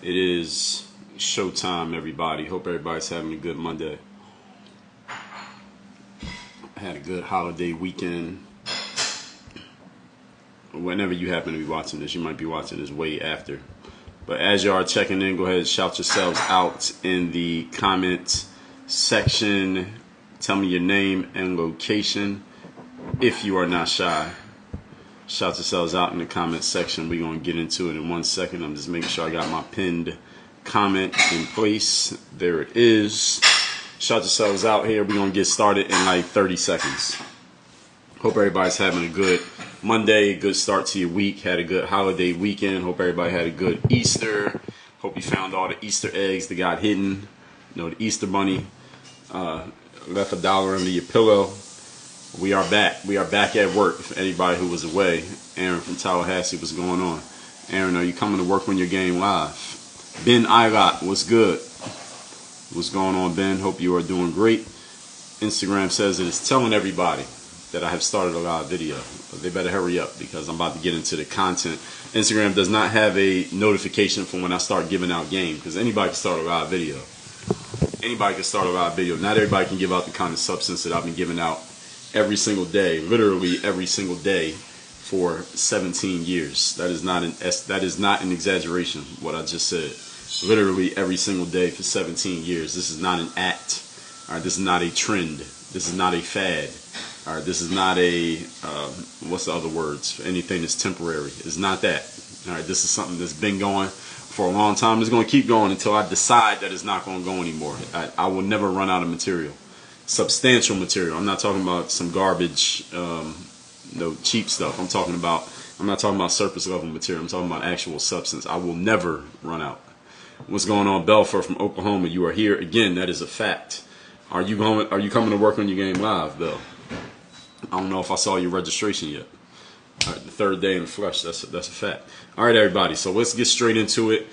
It is showtime, everybody. Hope everybody's having a good Monday. I had a good holiday weekend. Whenever you happen to be watching this, you might be watching this way after. But as you are checking in, go ahead and shout yourselves out in the comment section. Tell me your name and location if you are not shy. Shout yourselves out in the comment section. We're going to get into it in 1 second. I'm just making sure I got my pinned comment in place. There it is. Shout yourselves out here. We're going to get started in like 30 seconds. Hope everybody's having a good Monday, good start to your week. Had a good holiday weekend. Hope everybody had a good Easter. Hope you found all the Easter eggs that got hidden. You know, the Easter bunny left $1 under your pillow. We are back. We are back at work. For anybody who was away, Aaron from Tallahassee, what's going on? Aaron, are you coming to work on your game live? Ben Ilott, what's good? What's going on, Ben? Hope you are doing great. Instagram says it is telling everybody that I have started a live video. But they better hurry up because I'm about to get into the content. Instagram does not have a notification for when I start giving out game because anybody can start a live video. Anybody can start a live video. Not everybody can give out the kind of substance that I've been giving out every single day, literally every single day for 17 years. That is not an exaggeration, what I just said. Literally every single day for 17 years. This is not an act. All right, this is not a trend. This is not a fad. All right, this is not a, what's the other words for anything that's temporary? It's not that. All right, this is something that's been going for a long time. It's going to keep going until I decide that it's not going to go anymore. I will never run out of material. Substantial material. I'm not talking about some garbage, cheap stuff. I'm not talking about surface level material. I'm talking about actual substance. I will never run out. What's going on, Belfer from Oklahoma? You are here again. That is a fact. Are you coming to work on your game live, Bill? I don't know if I saw your registration yet. All right, the third day in the flesh. That's a fact. All right, everybody. So let's get straight into it.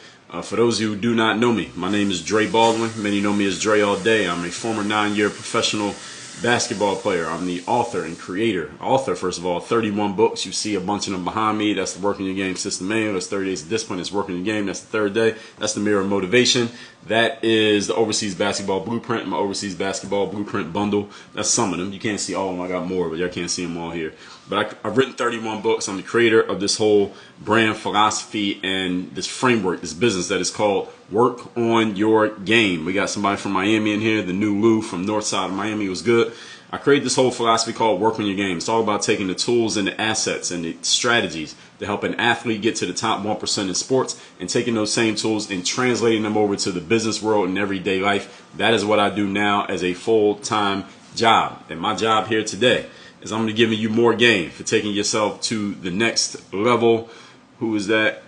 For those of you who do not know me, my name is Dre Baldwin. Many know me as Dre all day. I'm a former 9-year professional basketball player. I'm the author and creator. Author, first of all, 31 books. You see a bunch of them behind me. That's the Working Your Game System Manual. That's 30 Days of Discipline. That's Working Your Game. That's the third day. That's the Mirror of Motivation. That is the Overseas Basketball Blueprint, my Overseas Basketball Blueprint bundle. That's some of them. You can't see all of them. I got more, but y'all can't see them all here. But I've written 31 books. I'm the creator of this whole brand philosophy and this framework, this business that is called Work on Your Game. We got somebody from Miami in here. The new Lou from north side of Miami was good. I created this whole philosophy called Work on Your Game. It's all about taking the tools and the assets and the strategies to help an athlete get to the top 1% in sports and taking those same tools and translating them over to the business world and everyday life. That is what I do now as a full-time job. And my job here today is I'm going to give you more game for taking yourself to the next level. Who is that?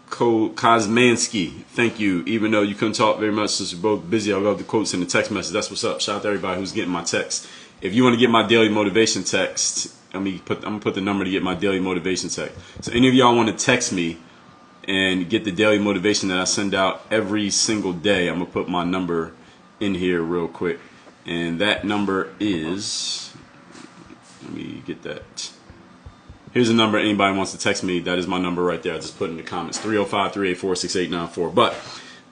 Kosmansky. Thank you. Even though you couldn't talk very much since we're both busy, I love the quotes in the text message. That's what's up. Shout out to everybody who's getting my text. If you want to get my daily motivation text, I'm going to put the number to get my daily motivation text. So any of y'all want to text me and get the daily motivation that I send out every single day, I'm going to put my number in here real quick. And that number is, let me get that. Here's a number anybody wants to text me. That is my number right there. I just put in the comments, 305-384-6894. But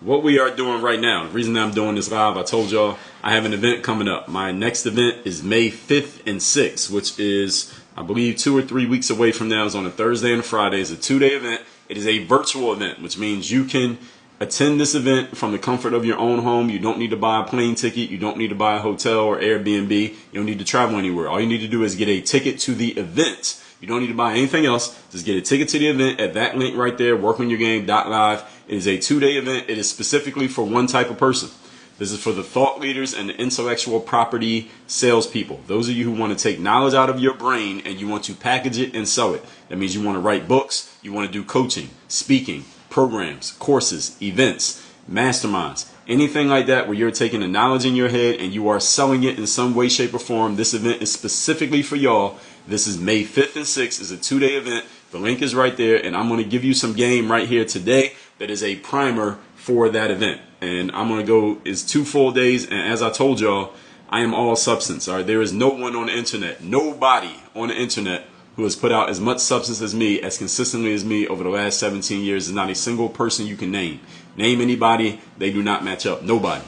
what we are doing right now, the reason that I'm doing this live, I told y'all I have an event coming up. My next event is May 5th and 6th, which is, I believe, 2 or 3 weeks away from now. It's on a Thursday and a Friday. It's a 2-day event. It is a virtual event, which means you can attend this event from the comfort of your own home. You don't need to buy a plane ticket. You don't need to buy a hotel or Airbnb. You don't need to travel anywhere. All you need to do is get a ticket to the event. You don't need to buy anything else. Just get a ticket to the event at that link right there, workonyourgame.live. It is a 2-day event. It is specifically for one type of person. This is for the thought leaders and the intellectual property salespeople. Those of you who want to take knowledge out of your brain and you want to package it and sell it. That means you want to write books, you want to do coaching, speaking, programs, courses, events, masterminds, anything like that where you're taking the knowledge in your head and you are selling it in some way, shape, or form. This event is specifically for y'all. This is May 5th and 6th. It's a 2-day event. The link is right there, and I'm going to give you some game right here today that is a primer for that event. And I'm going to go, it's 2 full days, and as I told y'all, I am all substance. All right, there is no one on the internet, nobody on the internet who has put out as much substance as me, as consistently as me over the last 17 years. There's not a single person you can name. Name anybody, they do not match up. Nobody.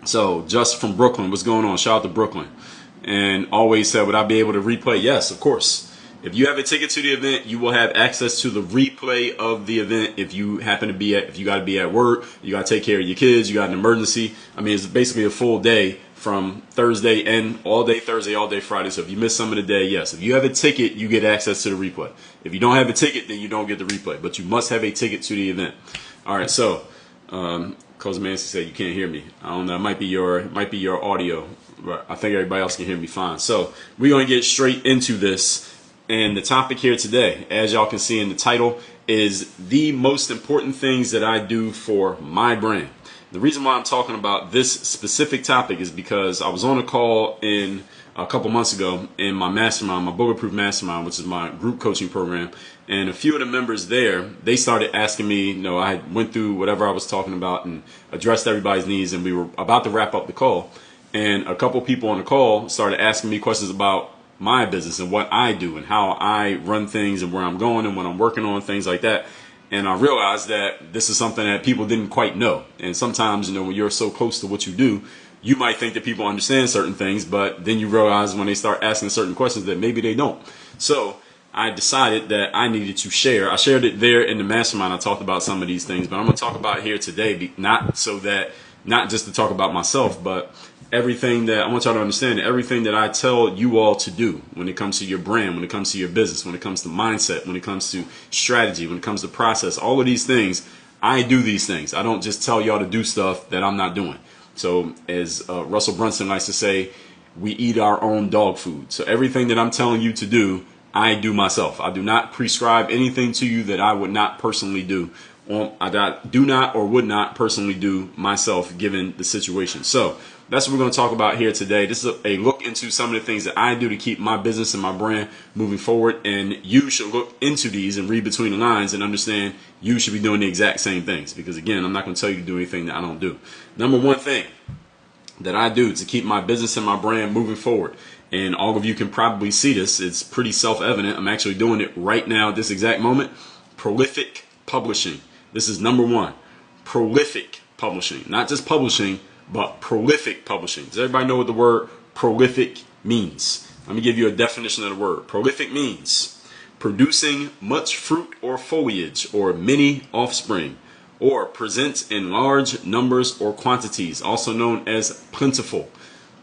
So just from Brooklyn, what's going on? Shout out to Brooklyn. And always said, would I be able to replay? Yes, of course. If you have a ticket to the event, you will have access to the replay of the event. If you happen to be if you got to be at work, you got to take care of your kids, you got an emergency. I mean, it's basically a full day from Thursday and all day Thursday, all day Friday. So if you miss some of the day, yes. If you have a ticket, you get access to the replay. If you don't have a ticket, then you don't get the replay. But you must have a ticket to the event. All right, so Coach Mancy said you can't hear me. I don't know. It might be your audio. But I think everybody else can hear me fine. So we're going to get straight into this. And the topic here today, as y'all can see in the title, is the most important things that I do for my brand. The reason why I'm talking about this specific topic is because I was on a call a couple months ago in my mastermind, my Bulletproof Mastermind, which is my group coaching program. And a few of the members there, they started asking me, I went through whatever I was talking about and addressed everybody's needs, and we were about to wrap up the call. And a couple people on the call started asking me questions about my business and what I do and how I run things and where I'm going and what I'm working on, things like that. And I realized that this is something that people didn't quite know. And sometimes, when you're so close to what you do, you might think that people understand certain things, but then you realize when they start asking certain questions that maybe they don't. So I decided that I needed to share. I shared it there in the mastermind. I talked about some of these things, but I'm going to talk about it here today, not just to talk about myself, but everything that I want y'all to understand, everything that I tell you all to do when it comes to your brand, when it comes to your business, when it comes to mindset, when it comes to strategy, when it comes to process, all of these things, I do these things. I don't just tell y'all to do stuff that I'm not doing. So as Russell Brunson likes to say, we eat our own dog food. So everything that I'm telling you to do, I do myself. I do not prescribe anything to you that I would not personally do. I do not or would not personally do myself given the situation. So that's what we're going to talk about here today. This is a look into some of the things that I do to keep my business and my brand moving forward. And you should look into these and read between the lines and understand you should be doing the exact same things. Because again, I'm not going to tell you to do anything that I don't do. Number one thing that I do to keep my business and my brand moving forward, and all of you can probably see this, it's pretty self-evident. I'm actually doing it right now at this exact moment. Prolific publishing. This is number one. Prolific publishing. Not just publishing, but prolific publishing. Does everybody know what the word prolific means? Let me give you a definition of the word. Prolific means producing much fruit or foliage or many offspring, or presents in large numbers or quantities, also known as plentiful.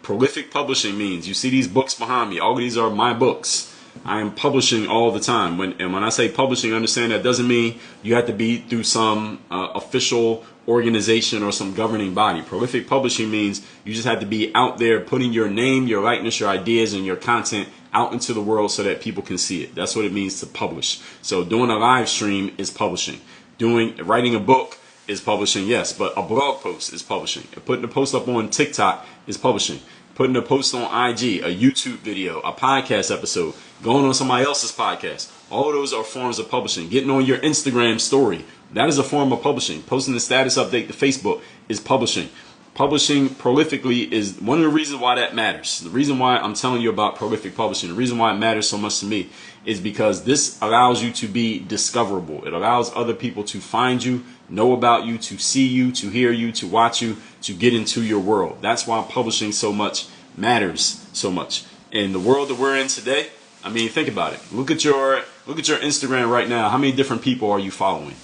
Prolific publishing means, you see these books behind me, all of these are my books. I am publishing all the time. When I say publishing, understand that doesn't mean you have to be through some official organization or some governing body. Prolific publishing means you just have to be out there putting your name, your likeness, your ideas, and your content out into the world so that people can see it. That's what it means to publish. So doing a live stream is publishing. Writing a book is publishing, yes, but a blog post is publishing. Putting a post up on TikTok is publishing. Putting a post on IG, a YouTube video, a podcast episode, going on somebody else's podcast. All of those are forms of publishing. Getting on your Instagram story, that is a form of publishing. Posting the status update to Facebook is publishing. Publishing prolifically is one of the reasons why that matters. The reason why I'm telling you about prolific publishing, the reason why it matters so much to me is because this allows you to be discoverable. It allows other people to find you, know about you, to see you, to hear you, to watch you, to get into your world. That's why publishing so much matters so much. In the world that we're in today, I mean, think about it. Look at your Instagram right now. How many different people are you following?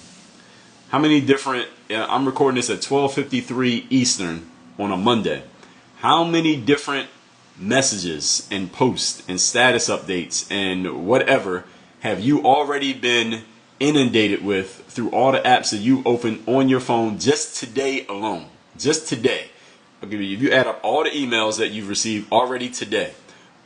How many different, I'm recording this at 12:53 Eastern on a Monday. How many different messages and posts and status updates and whatever have you already been inundated with through all the apps that you open on your phone just today alone? Just today. I'll give you, if you add up all the emails that you've received already today,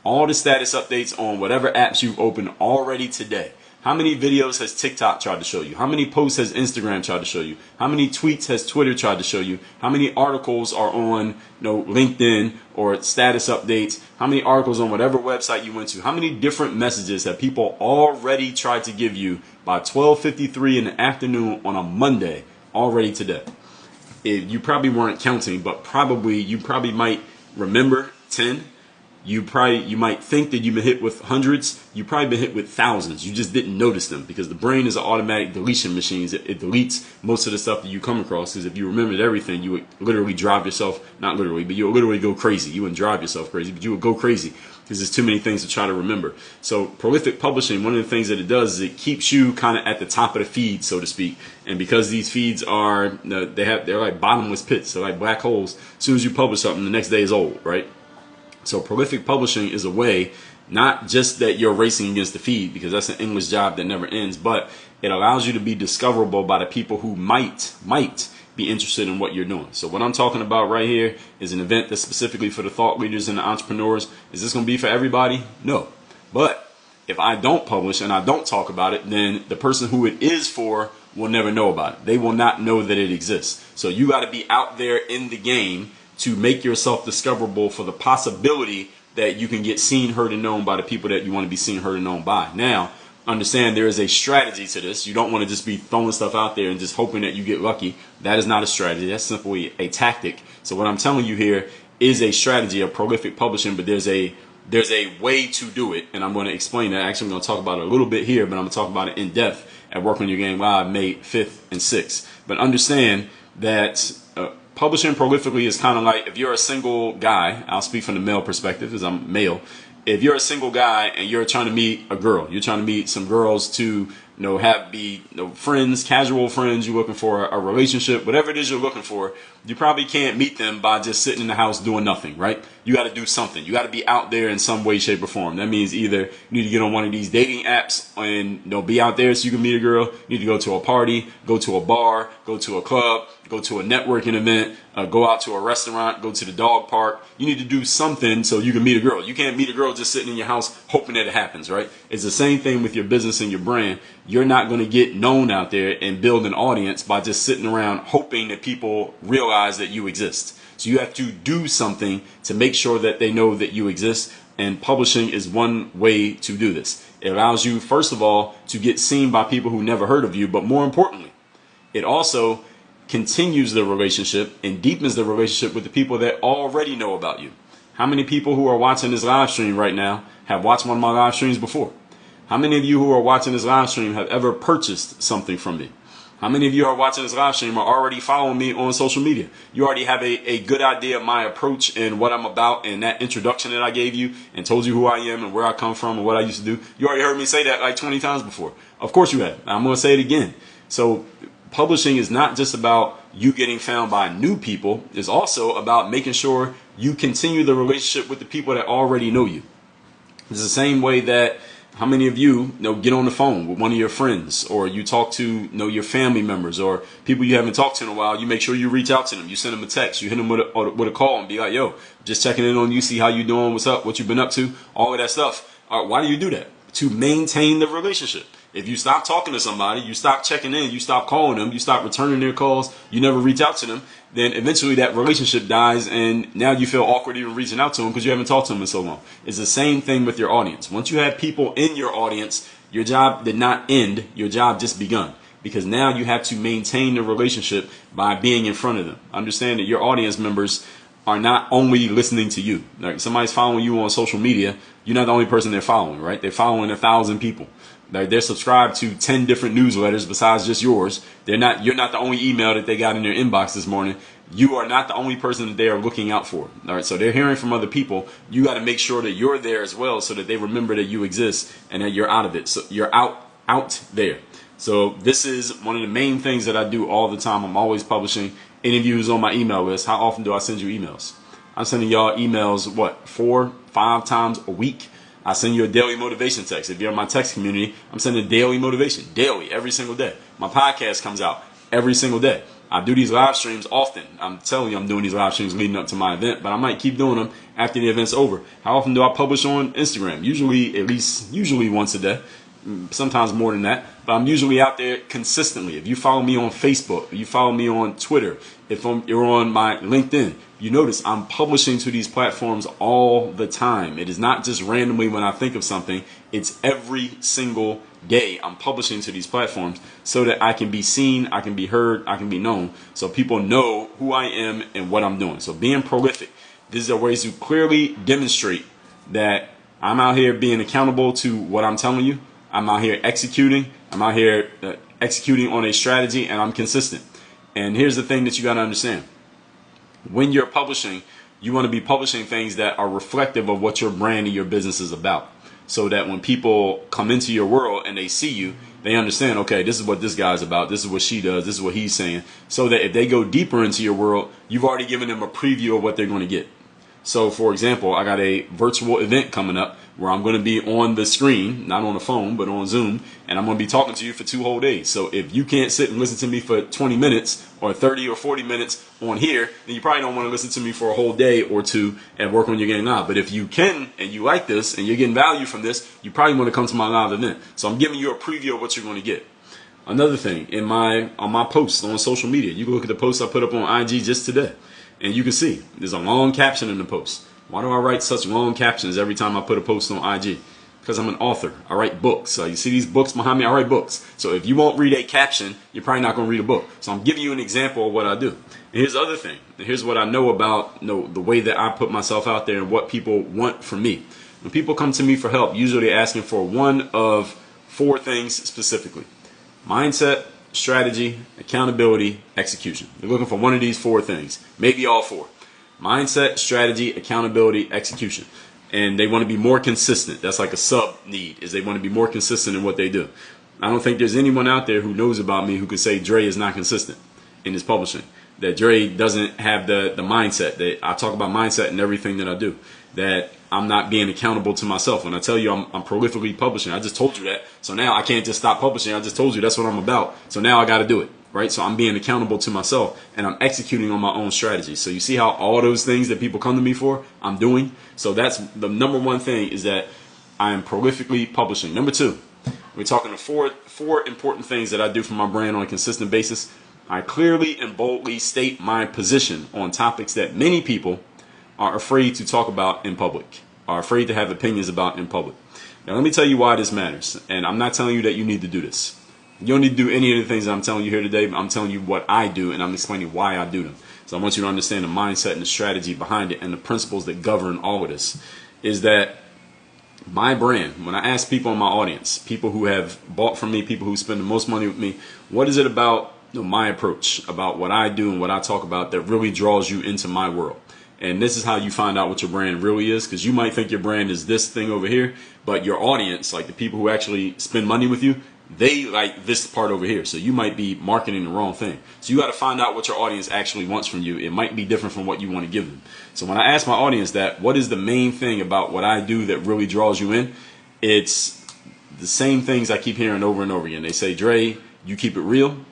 all the status updates on whatever apps you've opened already today, how many videos has TikTok tried to show you? How many posts has Instagram tried to show you? How many tweets has Twitter tried to show you? How many articles are on LinkedIn or status updates? How many articles on whatever website you went to? How many different messages have people already tried to give you by 12:53 in the afternoon on a Monday already today? You probably weren't counting, but you probably might remember 10. You might think that you've been hit with hundreds. You've probably been hit with thousands. You just didn't notice them because the brain is an automatic deletion machine. It deletes most of the stuff that you come across. Because if you remembered everything, you would literally drive yourself, not literally, but you would literally go crazy. You wouldn't drive yourself crazy, but you would go crazy because there's too many things to try to remember. So prolific publishing, one of the things that it does is it keeps you kind of at the top of the feed, so to speak. And because these feeds are, they're like bottomless pits. They're like black holes. As soon as you publish something, the next day is old, right? So prolific publishing is a way, not just that you're racing against the feed, because that's an endless job that never ends, but it allows you to be discoverable by the people who might be interested in what you're doing. So what I'm talking about right here is an event that's specifically for the thought leaders and the entrepreneurs. Is this going to be for everybody? No. But if I don't publish and I don't talk about it, then the person who it is for will never know about it. They will not know that it exists. So you got to be out there in the game to make yourself discoverable for the possibility that you can get seen, heard, and known by the people that you want to be seen, heard, and known by. Now, understand there is a strategy to this. You don't want to just be throwing stuff out there and just hoping that you get lucky. That is not a strategy. That's simply a tactic. So what I'm telling you here is a strategy of prolific publishing, but there's a way to do it, and I'm going to explain that. Actually, I'm going to talk about it a little bit here, but I'm going to talk about it in depth at Work on Your Game Live, May 5th and 6th. But understand that publishing prolifically is kind of like if you're a single guy. I'll speak from the male perspective because I'm male. If you're a single guy and you're trying to meet a girl, you're trying to meet some girls to be friends, casual friends, you're looking for a relationship, whatever it is you're looking for, you probably can't meet them by just sitting in the house doing nothing, right? You got to do something. You got to be out there in some way, shape, or form. That means either you need to get on one of these dating apps and be out there so you can meet a girl. You need to go to a party, go to a bar, go to a club, go to a networking event, go out to a restaurant, go to the dog park. You need to do something so you can meet a girl. You can't meet a girl just sitting in your house hoping that it happens, right? It's the same thing with your business and your brand. You're not going to get known out there and build an audience by just sitting around hoping that people realize that you exist. So you have to do something to make sure that they know that you exist. And publishing is one way to do this. It allows you, first of all, to get seen by people who never heard of you. But more importantly, it also continues the relationship and deepens the relationship with the people that already know about you. How many people who are watching this live stream right now have watched one of my live streams before? How many of you who are watching this live stream have ever purchased something from me? How many of you who are watching this live stream are already following me on social media? You already have a good idea of my approach and what I'm about, and that introduction that I gave you and told you who I am and where I come from and what I used to do. You already heard me say that like 20 times before. Of course you have. I'm going to say it again. So publishing is not just about you getting found by new people. It's also about making sure you continue the relationship with the people that already know you. It's the same way that how many of you, get on the phone with one of your friends, or you talk to your family members or people you haven't talked to in a while. You make sure you reach out to them. You send them a text. You hit them with a call and be like, yo, just checking in on you, see how you doing, what's up, what you've been up to, all of that stuff. Why do you do that? To maintain the relationship. If you stop talking to somebody, you stop checking in, you stop calling them, you stop returning their calls, you never reach out to them, then eventually that relationship dies, and now you feel awkward even reaching out to them because you haven't talked to them in so long. It's the same thing with your audience. Once you have people in your audience, your job did not end, your job just begun. Because now you have to maintain the relationship by being in front of them. Understand that your audience members are not only listening to you. Like somebody's following you on social media, you're not the only person they're following, right? They're following 1,000 people. They're subscribed to 10 different newsletters besides just yours. You're not the only email that they got in their inbox this morning. You are not the only person that they are looking out for. All right, so they're hearing from other people. You got to make sure that you're there as well, so that they remember that you exist and that you're out of it. So you're out there. So this is one of the main things that I do all the time. I'm always publishing. Any of you who's on my email list, how often do I send you emails? I'm sending y'all emails, 4-5 times a week. I send you a daily motivation text. If you're in my text community, I'm sending daily motivation, daily, every single day. My podcast comes out every single day. I do these live streams often. I'm telling you, I'm doing these live streams leading up to my event, but I might keep doing them after the event's over. How often do I publish on Instagram? Usually once a day, sometimes more than that, but I'm usually out there consistently. If you follow me on Facebook, if you follow me on Twitter, if you're on my LinkedIn, you notice I'm publishing to these platforms all the time. It is not just randomly when I think of something. It's every single day I'm publishing to these platforms so that I can be seen, I can be heard, I can be known, so people know who I am and what I'm doing. So being prolific, these are ways to clearly demonstrate that I'm out here being accountable to what I'm telling you. I'm out here executing. I'm out here executing on a strategy, and I'm consistent. And here's the thing that you got to understand. When you're publishing, you want to be publishing things that are reflective of what your brand and your business is about. So that when people come into your world and they see you, they understand, okay, this is what this guy's about. This is what she does. This is what he's saying. So that if they go deeper into your world, you've already given them a preview of what they're going to get. So, for example, I got a virtual event coming up where I'm going to be on the screen, not on the phone, but on Zoom, and I'm going to be talking to you for 2 whole days. So if you can't sit and listen to me for 20 minutes or 30 or 40 minutes on here, then you probably don't want to listen to me for a whole day or 2 and work on your game now. But if you can and you like this and you're getting value from this, you probably want to come to my live event. So I'm giving you a preview of what you're going to get. Another thing, on my posts on social media, you can look at the posts I put up on IG just today. And you can see there's a long caption in the post. Why do I write such long captions every time I put a post on IG? Because I'm an author. I write books. So you see these books behind me? I write books. So if you won't read a caption, you're probably not going to read a book. So I'm giving you an example of what I do. And here's the other thing. And here's what I know about the way that I put myself out there and what people want from me. When people come to me for help, usually they're asking for one of 4 things specifically. Mindset, strategy, accountability, execution. They're looking for one of these 4 things, maybe all 4. Mindset, strategy, accountability, execution. And they want to be more consistent. That's like a sub need, is they want to be more consistent in what they do. I don't think there's anyone out there who knows about me who could say Dre is not consistent in his publishing. That Dre doesn't have the mindset. That I talk about mindset in everything that I do. That I'm not being accountable to myself. When I tell you I'm prolifically publishing, I just told you that. So now I can't just stop publishing. I just told you that's what I'm about. So now I got to do it, right? So I'm being accountable to myself and I'm executing on my own strategy. So you see how all those things that people come to me for, I'm doing. So that's the number one thing, is that I am prolifically publishing. Number 2, we're talking to four important things that I do for my brand on a consistent basis. I clearly and boldly state my position on topics that many people are afraid to talk about in public, are afraid to have opinions about in public. Now, let me tell you why this matters. And I'm not telling you that you need to do this. You don't need to do any of the things that I'm telling you here today, but I'm telling you what I do, and I'm explaining why I do them. So I want you to understand the mindset and the strategy behind it and the principles that govern all of this. Is that my brand, when I ask people in my audience, people who have bought from me, people who spend the most money with me, what is it about my approach, about what I do and what I talk about that really draws you into my world? And this is how you find out what your brand really is, because you might think your brand is this thing over here, but your audience, like the people who actually spend money with you, they like this part over here. So you might be marketing the wrong thing. So you got to find out what your audience actually wants from you. It might be different from what you want to give them. So when I ask my audience that, what is the main thing about what I do that really draws you in? It's the same things I keep hearing over and over again. They say, Dre, you keep it real,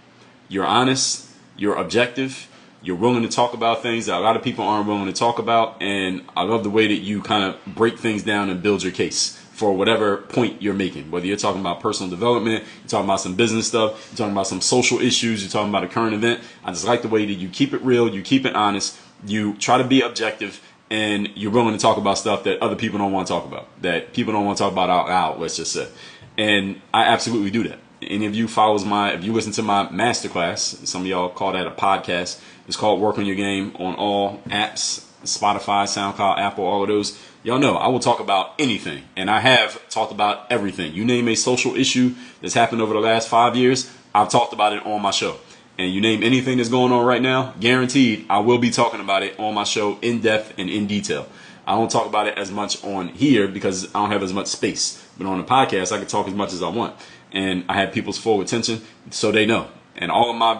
you're honest, you're objective, you're willing to talk about things that a lot of people aren't willing to talk about, and I love the way that you kind of break things down and build your case for whatever point you're making. Whether you're talking about personal development, you're talking about some business stuff, you're talking about some social issues, you're talking about a current event. I just like the way that you keep it real, you keep it honest, you try to be objective, and you're willing to talk about stuff that other people don't want to talk about, that people don't want to talk about out loud, let's just say. And I absolutely do that. Any of you if you listen to my masterclass, some of y'all call that a podcast. It's called Work on Your Game on all apps, Spotify, SoundCloud, Apple, all of those. Y'all know I will talk about anything, and I have talked about everything. You name a social issue that's happened over the last 5 years, I've talked about it on my show. And you name anything that's going on right now, guaranteed I will be talking about it on my show in depth and in detail. I don't talk about it as much on here because I don't have as much space. But on the podcast, I can talk as much as I want. And I have people's full attention, so they know. And all of my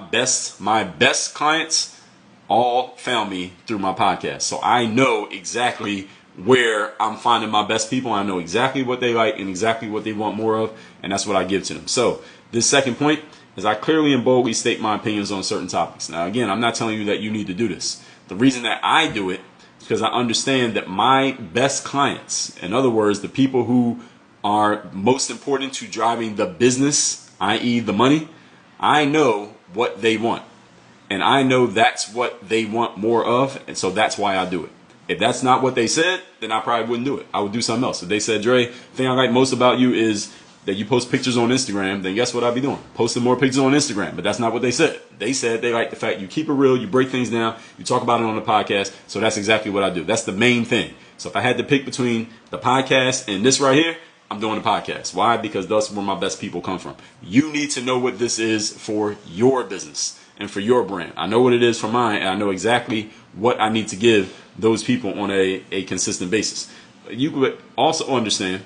best clients all found me through my podcast. So I know exactly where I'm finding my best people. I know exactly what they like and exactly what they want more of, and that's what I give to them. So this second point is I clearly and boldly state my opinions on certain topics. Now, again, I'm not telling you that you need to do this. The reason that I do it is because I understand that my best clients, in other words, the people who are most important to driving the business, i.e. the money, I know what they want. And I know that's what they want more of, and so that's why I do it. If that's not what they said, then I probably wouldn't do it. I would do something else. If they said, Dre, the thing I like most about you is that you post pictures on Instagram, then guess what I'd be doing? Posting more pictures on Instagram. But that's not what they said. They said they like the fact you keep it real, you break things down, you talk about it on the podcast, so that's exactly what I do. That's the main thing. So if I had to pick between the podcast and this right here, I'm doing the podcast. Why? Because that's where my best people come from. You need to know what this is for your business and for your brand. I know what it is for mine, and I know exactly what I need to give those people on a consistent basis. You could also understand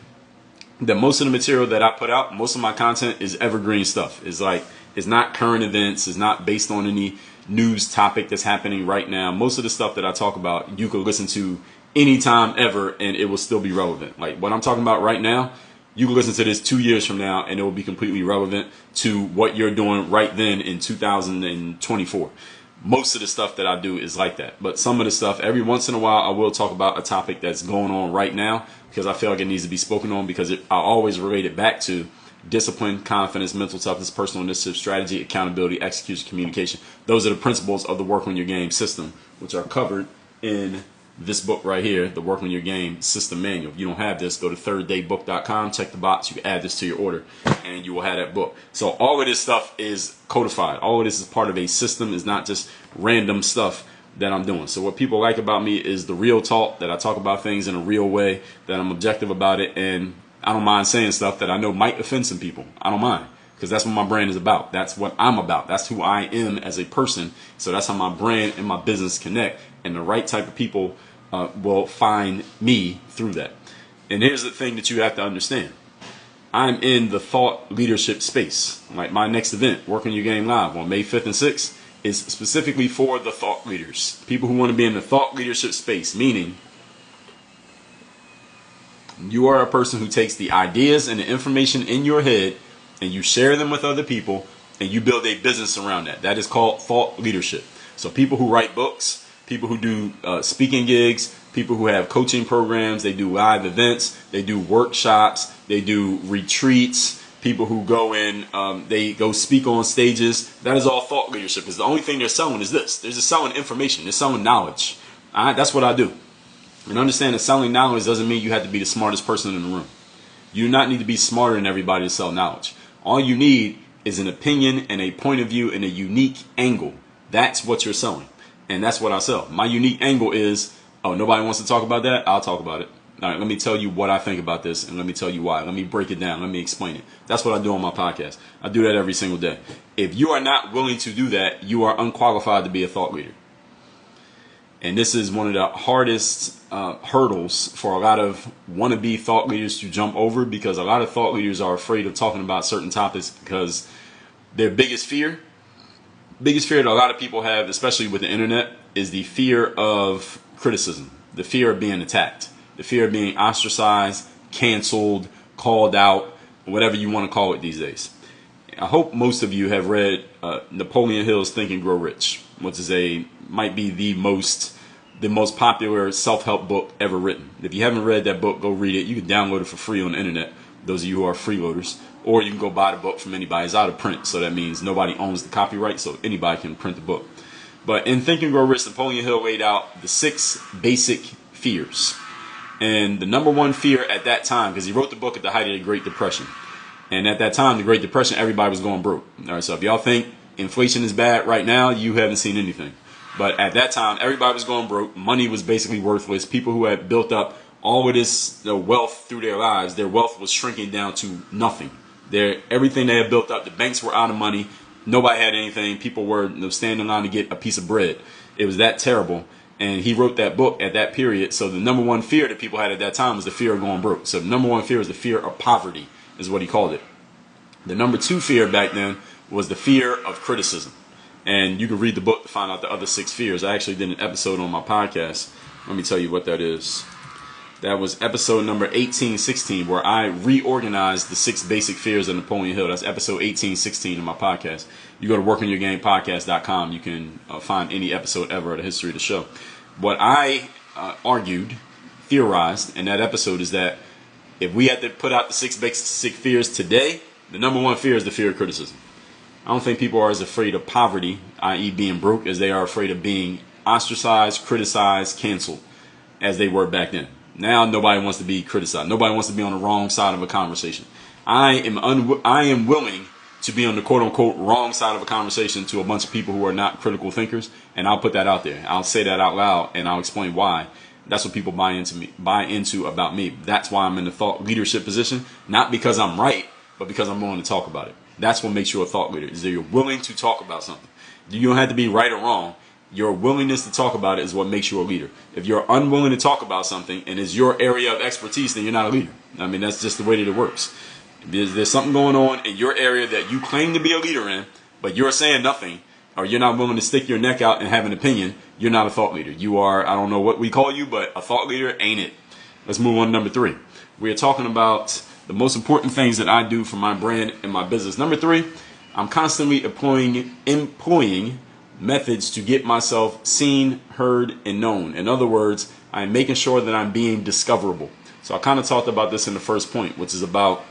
that most of the material that I put out, most of my content is evergreen stuff. It's not current events. It's not based on any news topic that's happening right now. Most of the stuff that I talk about, you could listen to anytime ever and it will still be relevant. Like what I'm talking about right now, you can listen to this 2 years from now and it will be completely relevant to what you're doing right then in 2024. Most of the stuff that I do is like that. But some of the stuff, every once in a while, I will talk about a topic that's going on right now because I feel like it needs to be spoken on, because I always relate it back to discipline, confidence, mental toughness, personal initiative, strategy, accountability, execution, communication. Those are the principles of the Work on Your Game system, which are covered in this book right here, the Work on Your Game System Manual. If you don't have this, go to thirddaybook.com, check the box, you can add this to your order, and you will have that book. So all of this stuff is codified. All of this is part of a system. It's not just random stuff that I'm doing. So what people like about me is the real talk, that I talk about things in a real way, that I'm objective about it, and I don't mind saying stuff that I know might offend some people. I don't mind, because that's what my brand is about. That's what I'm about. That's who I am as a person. So that's how my brand and my business connect. And the right type of people will find me through that. And here's the thing that you have to understand. I'm in the thought leadership space. Like my next event, Work on Your Game Live on May 5th and 6th, is specifically for the thought leaders. People who want to be in the thought leadership space, meaning you are a person who takes the ideas and the information in your head and you share them with other people and you build a business around that. That is called thought leadership. So people who write books, people who do speaking gigs, people who have coaching programs, they do live events, they do workshops, they do retreats, people who go in, they go speak on stages. That is all thought leadership. Because the only thing they're selling is this. They're just selling information. They're selling knowledge. All right? That's what I do. And understand that selling knowledge doesn't mean you have to be the smartest person in the room. You do not need to be smarter than everybody to sell knowledge. All you need is an opinion and a point of view and a unique angle. That's what you're selling. And that's what I sell. My unique angle is, oh, nobody wants to talk about that? I'll talk about it. All right, let me tell you what I think about this, and let me tell you why. Let me break it down. Let me explain it. That's what I do on my podcast. I do that every single day. If you are not willing to do that, you are unqualified to be a thought leader. And this is one of the hardest hurdles for a lot of wannabe thought leaders to jump over, because a lot of thought leaders are afraid of talking about certain topics because their biggest fear that a lot of people have, especially with the internet, is the fear of criticism, the fear of being attacked, the fear of being ostracized, canceled, called out, whatever you want to call it these days. I hope most of you have read Napoleon Hill's Think and Grow Rich, which is might be the most popular self-help book ever written. If you haven't read that book, go read it. You can download it for free on the internet, those of you who are freeloaders, or you can go buy the book from anybody. It's out of print, so that means nobody owns the copyright, so anybody can print the book. But in Think and Grow Rich, Napoleon Hill laid out the 6 basic fears. And the number one fear at that time, because he wrote the book at the height of the Great Depression, and at that time, the Great Depression, everybody was going broke. All right, so if y'all think inflation is bad right now, you haven't seen anything. But at that time, everybody was going broke. Money was basically worthless. People who had built up all of this wealth through their lives, their wealth was shrinking down to nothing. Everything they had built up, the banks were out of money. Nobody had anything. People were standing in line to get a piece of bread. It was that terrible. And he wrote that book at that period. So the number one fear that people had at that time was the fear of going broke. So the number one fear was the fear of poverty, is what he called it. The number 2 fear back then was the fear of criticism. And you can read the book to find out the other 6 fears. I actually did an episode on my podcast. Let me tell you what that is. That was episode number 1816, where I reorganized the 6 basic fears of Napoleon Hill. That's episode 1816 of my podcast. You go to workonyourgamepodcast.com. You can find any episode ever of the history of the show. What I theorized in that episode is that if we had to put out the 6 basic fears today, the number 1 fear is the fear of criticism. I don't think people are as afraid of poverty, i.e. being broke, as they are afraid of being ostracized, criticized, canceled, as they were back then. Now nobody wants to be criticized. Nobody wants to be on the wrong side of a conversation. I am willing to be on the quote-unquote wrong side of a conversation to a bunch of people who are not critical thinkers, and I'll put that out there. I'll say that out loud, and I'll explain why. That's what people buy into about me. That's why I'm in the thought leadership position, not because I'm right, but because I'm willing to talk about it. That's what makes you a thought leader, is that you're willing to talk about something. You don't have to be right or wrong. Your willingness to talk about it is what makes you a leader. If you're unwilling to talk about something and it's your area of expertise, then you're not a leader. I mean, that's just the way that it works. There's something going on in your area that you claim to be a leader in, but you're saying nothing, or you're not willing to stick your neck out and have an opinion, you're not a thought leader. You are, I don't know what we call you, but a thought leader ain't it. Let's move on to number 3. We are talking about the most important things that I do for my brand and my business. Number 3, I'm constantly employing methods to get myself seen, heard, and known. In other words, I'm making sure that I'm being discoverable. So I kind of talked about this in the first point, which is about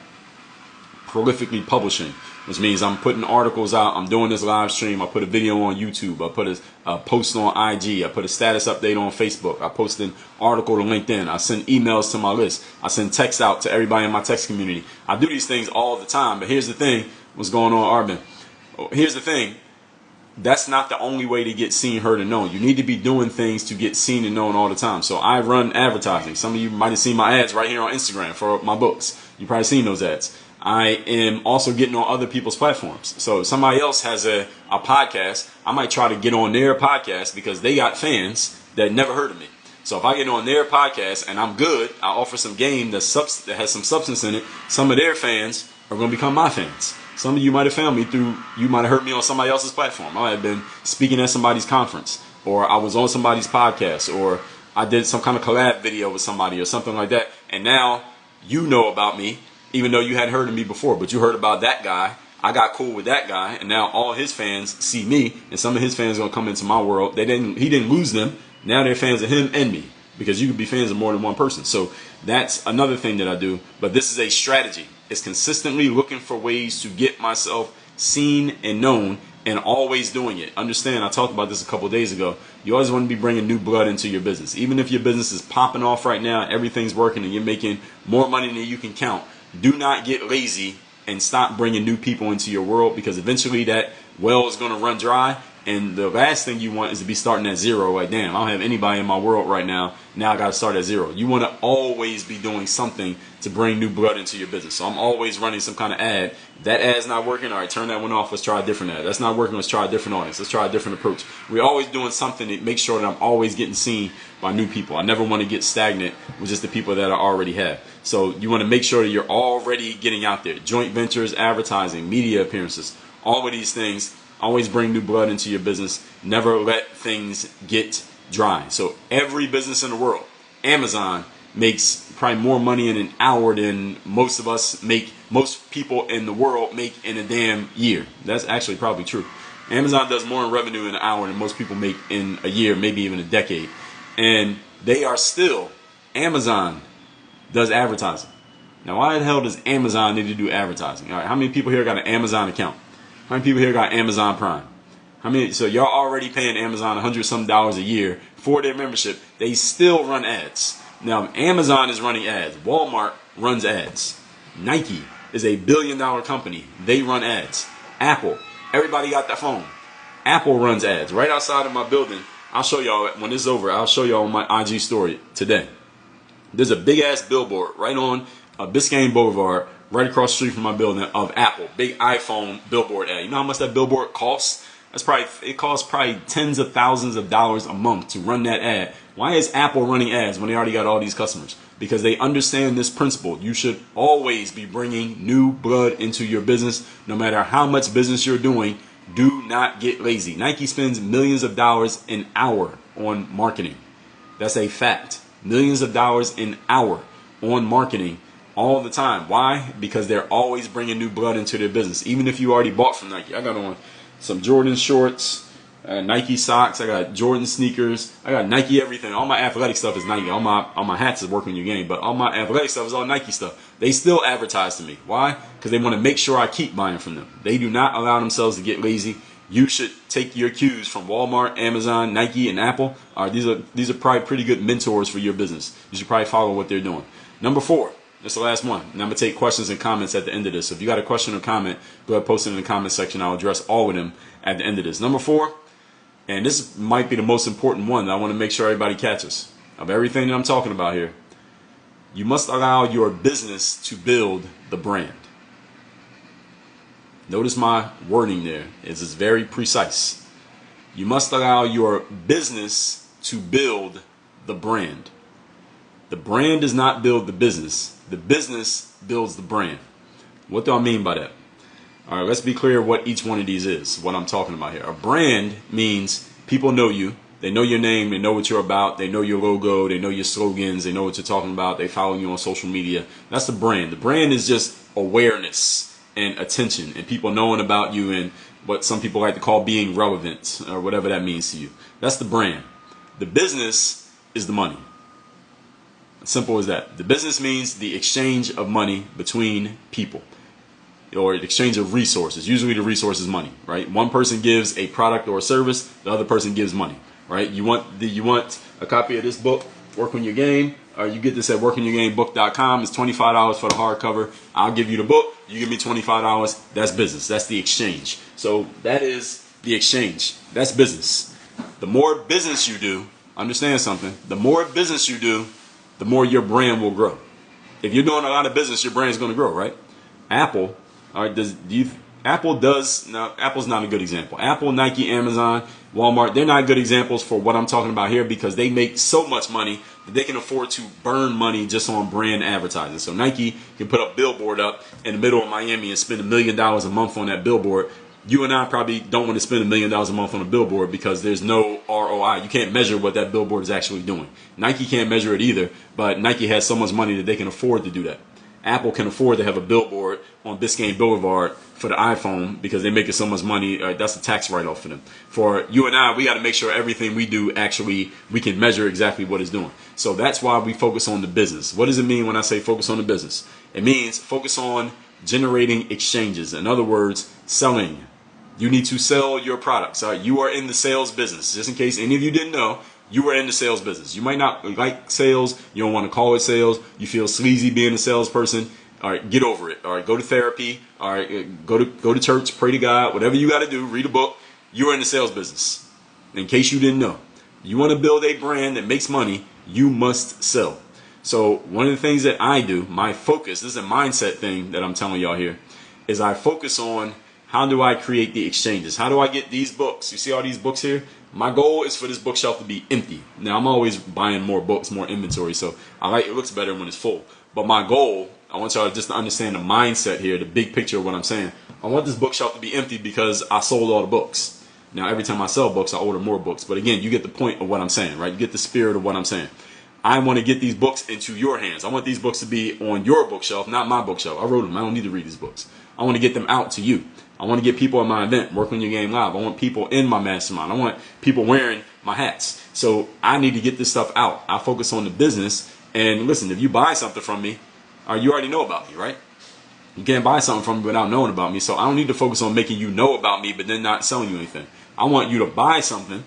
prolifically publishing, which means I'm putting articles out. I'm doing this live stream. I put a video on YouTube. I put a post on IG. I put a status update on Facebook. I post an article to LinkedIn. I send emails to my list. I send texts out to everybody in my text community. I do these things all the time. But here's the thing. What's going on, Arvin? Here's the thing. That's not the only way to get seen, heard, and known. You need to be doing things to get seen and known all the time. So I run advertising. Some of you might have seen my ads right here on Instagram for my books. You've probably seen those ads. I am also getting on other people's platforms. So if somebody else has a podcast, I might try to get on their podcast because they got fans that never heard of me. So if I get on their podcast and I'm good, I offer some game that has some substance in it. Some of their fans are going to become my fans. Some of you might have found me you might have heard me on somebody else's platform. I might have been speaking at somebody's conference, or I was on somebody's podcast, or I did some kind of collab video with somebody or something like that. And now you know about me, even though you hadn't heard of me before, but you heard about that guy. I got cool with that guy, and now all his fans see me, and some of his fans are going to come into my world. He didn't lose them. Now they're fans of him and me, because you can be fans of more than one person. So that's another thing that I do. But this is a strategy. It's consistently looking for ways to get myself seen and known, and always doing it. Understand, I talked about this a couple of days ago. You always want to be bringing new blood into your business. Even if your business is popping off right now, everything's working, and you're making more money than you can count, do not get lazy and stop bringing new people into your world, because eventually that well is going to run dry. And the last thing you want is to be starting at zero. Like, damn, I don't have anybody in my world right now. Now I got to start at zero. You want to always be doing something to bring new blood into your business. So I'm always running some kind of ad. That ad's not working. All right, turn that one off. Let's try a different ad. That's not working. Let's try a different audience. Let's try a different approach. We're always doing something to make sure that I'm always getting seen by new people. I never want to get stagnant with just the people that I already have. So you want to make sure that you're already getting out there. Joint ventures, advertising, media appearances, all of these things. Always bring new blood into your business. Never let things get dry. So every business in the world, Amazon makes probably more money in an hour than most people in the world make in a damn year. That's actually probably true. Amazon does more in revenue in an hour than most people make in a year, maybe even a decade. And Amazon does advertising. Now, why the hell does Amazon need to do advertising? All right, how many people here got an Amazon account? How many people here got Amazon Prime? So y'all already paying Amazon $100-some a year for their membership. They still run ads. Now, Amazon is running ads. Walmart runs ads. Nike is a billion-dollar company. They run ads. Apple, everybody got that phone. Apple runs ads. Right outside of my building, I'll show y'all when this is over. I'll show y'all on my IG story today. There's a big-ass billboard right on Biscayne Boulevard, right across the street from my building, of Apple. Big iPhone billboard ad. You know how much that billboard costs? It costs probably tens of thousands of dollars a month to run that ad. Why is Apple running ads when they already got all these customers? Because they understand this principle. You should always be bringing new blood into your business. No matter how much business you're doing, do not get lazy. Nike spends millions of dollars an hour on marketing. That's a fact. Millions of dollars an hour on marketing all the time. Why? Because they're always bringing new blood into their business. Even if you already bought from Nike. I got on some Jordan shorts, Nike socks, I got Jordan sneakers, I got Nike everything. All my athletic stuff is Nike. All my hats is working your game, but all my athletic stuff is all Nike stuff. They still advertise to me. Why? Because they want to make sure I keep buying from them. They do not allow themselves to get lazy. You should take your cues from Walmart, Amazon, Nike, and Apple. These are probably pretty good mentors for your business. You should probably follow what they're doing. Number 4. That's the last one. And I'm going to take questions and comments at the end of this. So if you got a question or comment, go ahead and post it in the comment section. I'll address all of them at the end of this. Number 4, and this might be the most important one that I want to make sure everybody catches. of everything that I'm talking about here, you must allow your business to build the brand. Notice my wording there. It's very precise. You must allow your business to build the brand. The brand does not build the business. The business builds the brand. What do I mean by that? All right, let's be clear what each one of these is, what I'm talking about here. A brand means people know you. They know your name. They know what you're about. They know your logo. They know your slogans. They know what you're talking about. They follow you on social media. That's the brand. The brand is just awareness and attention and people knowing about you and what some people like to call being relevant or whatever that means to you. That's the brand. The business is the money. Simple as that. The business means the exchange of money between people, or the exchange of resources. Usually the resource is money, right? One person gives a product or a service, the other person gives money, right? You want a copy of this book, Work on Your Game, or you get this at workonyourgamebook.com. It's $25 for the hardcover. I'll give you the book. You give me $25. That's business. That's the exchange. So that is the exchange. That's business. The more business you do, understand something, the more business you do, the more your brand will grow. If you're doing a lot of business, your brand is going to grow, right? Apple, all right, Apple's not a good example. Apple, Nike, Amazon, Walmart, they're not good examples for what I'm talking about here because they make so much money that they can afford to burn money just on brand advertising. So Nike can put a billboard up in the middle of Miami and spend $1 million a month on that billboard. You and I probably don't want to spend $1 million a month on a billboard because there's no ROI. You can't measure what that billboard is actually doing. Nike can't measure it either, but Nike has so much money that they can afford to do that. Apple can afford to have a billboard on Biscayne Boulevard for the iPhone because they're making so much money. That's a tax write-off for them. For you and I, we got to make sure everything we do actually, we can measure exactly what it's doing. So that's why we focus on the business. What does it mean when I say focus on the business? It means focus on generating exchanges. In other words, selling. You need to sell your products. You are in the sales business. Just in case any of you didn't know, you are in the sales business. You might not like sales. You don't want to call it sales. You feel sleazy being a salesperson. All right, get over it. All right, go to therapy. All right, go to church, pray to God, whatever you got to do, read a book. You are in the sales business. In case you didn't know, you want to build a brand that makes money, you must sell. So one of the things that I do, my focus, this is a mindset thing that I'm telling y'all here, is I focus on how do I create the exchanges? How do I get these books? You see all these books here? My goal is for this bookshelf to be empty. Now, I'm always buying more books, more inventory, so it looks better when it's full. But my goal, I want y'all just to understand the mindset here, the big picture of what I'm saying. I want this bookshelf to be empty because I sold all the books. Now, every time I sell books, I order more books. But again, you get the point of what I'm saying, right? You get the spirit of what I'm saying. I want to get these books into your hands. I want these books to be on your bookshelf, not my bookshelf. I wrote them. I don't need to read these books. I want to get them out to you. I want to get people at my event, Work on Your Game Live. I want people in my mastermind. I want people wearing my hats. So I need to get this stuff out. I focus on the business. And listen, if you buy something from me, you already know about me, right? You can't buy something from me without knowing about me. So I don't need to focus on making you know about me, but then not selling you anything. I want you to buy something.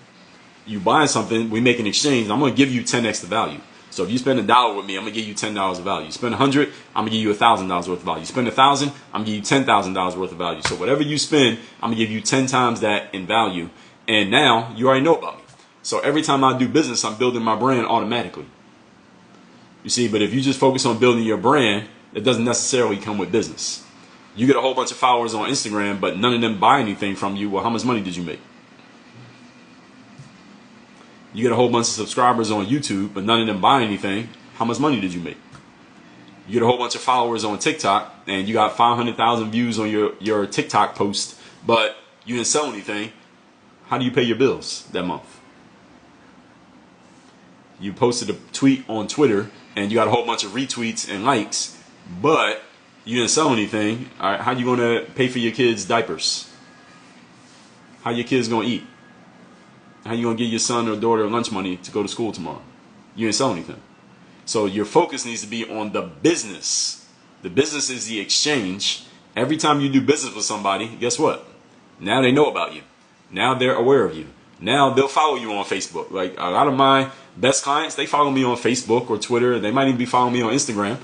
You buy something, we make an exchange. I'm going to give you 10x the value. So if you spend $1 with me, I'm going to give you $10 of value. You spend $100, I'm going to give you $1,000 worth of value. You spend $1,000, I'm going to give you $10,000 worth of value. So whatever you spend, I'm going to give you 10 times that in value. And now you already know about me. So every time I do business, I'm building my brand automatically. You see, but if you just focus on building your brand, it doesn't necessarily come with business. You get a whole bunch of followers on Instagram, but none of them buy anything from you. Well, how much money did you make? You get a whole bunch of subscribers on YouTube, but none of them buy anything. How much money did you make? You get a whole bunch of followers on TikTok, and you got 500,000 views on your TikTok post, but you didn't sell anything. How do you pay your bills that month? You posted a tweet on Twitter, and you got a whole bunch of retweets and likes, but you didn't sell anything. All right, how are you going to pay for your kids' diapers? How your kids going to eat? How you going to give your son or daughter lunch money to go to school tomorrow? You didn't sell anything. So your focus needs to be on the business. The business is the exchange. Every time you do business with somebody, guess what? Now they know about you. Now they're aware of you. Now they'll follow you on Facebook. Like a lot of my best clients, they follow me on Facebook or Twitter. They might even be following me on Instagram.